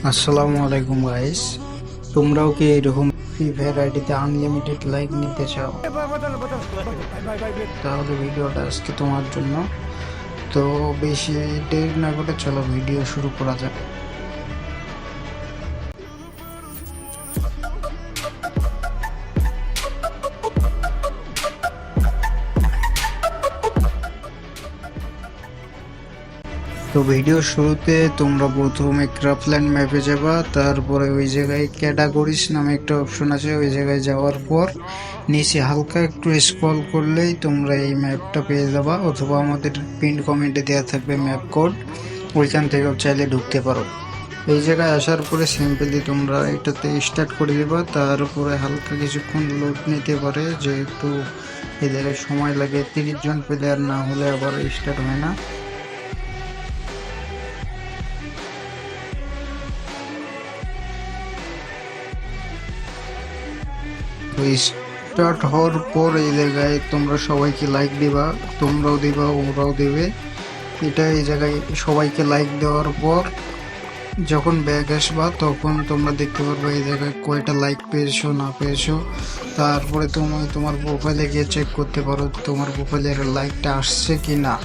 আসসালামু আলাইকুম গাইস, তোমরাও কি এরকম ফ্রি ফায়ার আইডিতে আনলিমিটেড লাইক নিতে চাও? তাহলে ভিডিওটা আজকে তোমার জন্য। তো বেশি দেরি না করে চলো ভিডিও শুরু করা যাক। তো ভিডিও শুরুতে তোমরা প্রথমে ক্রাফল্যান্ড ম্যাপে যাবা, তারপরে ওই জায়গায় ক্যাটাগরিজ নামে একটা অপশন আছে, ওই জায়গায় যাওয়ার পর নিচে হালকা একটু স্ক্রল করলেই তোমরা এই ম্যাপটা পেয়ে যাবা, অথবা আমাদের পিন কমেন্টে দেওয়া থাকবে ম্যাপ কোড, ওইখান থেকেও চাইলে ঢুকতে পারো। এই জায়গায় আসার পরে সিম্পলি তোমরা এটাতে স্টার্ট করে দেবা, তারপরে হালকা কিছুক্ষণ লোড নিতে পারে, যেহেতু এদের সময় লাগে, 30 জন প্লেয়ার না হলে আবার স্টার্ট হয় না। তো স্টার্ট হওয়ার পর এই জায়গায় তোমরা সবাইকে লাইক দিবা, তোমরাও দিবা ওরাও দেবে। এটা এই জায়গায় সবাইকে লাইক দেওয়ার পর যখন ব্যাগ আসবা তখন তোমরা দেখতে পারবে এই জায়গায় কয়টা লাইক পেয়েছো না পেয়েছো। তারপরে তুমি তোমার প্রোফাইলে গিয়ে চেক করতে পারো তোমার প্রোফাইলের লাইকটা আসছে কি না।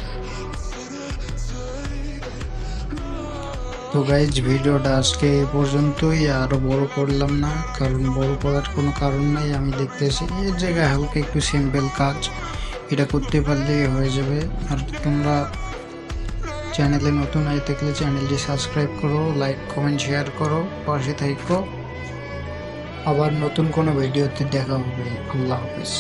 তো গাইজ, ভিডিওটা আজকে এই পর্যন্তই, আরো বড় করলাম না, কারণ বড় করার কোনো কারণ নাই। আমি দেখতেছি এই জায়গায় হালকা একটু সিম্পল কাজ, এটা করতে পারলেই হয়ে যাবে। আর তোমরা চ্যানেলে নতুন হয়ে থাকলে চ্যানেলটি সাবস্ক্রাইব করো, লাইক কমেন্ট শেয়ার করো, পাশে থাকো। আবার নতুন কোনো ভিডিওতে দেখা হবে। আল্লাহ হাফিজ।